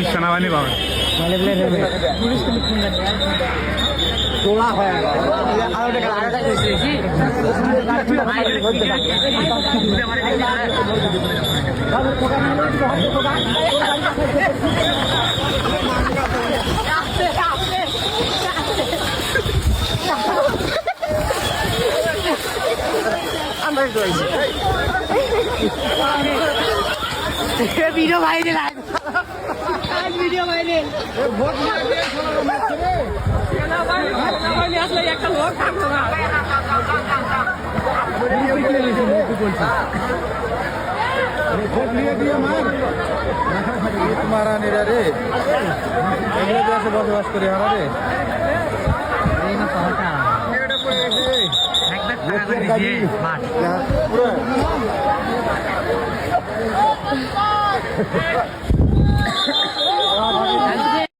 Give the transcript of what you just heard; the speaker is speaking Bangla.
সেনাবাহিনী পাবে ভিডিও ভাইরাল ভিডিও ভাইরাল আসলে একটা লোক থাকতো না মারা নিরা রে বসবাস করে হারা রে মাঠ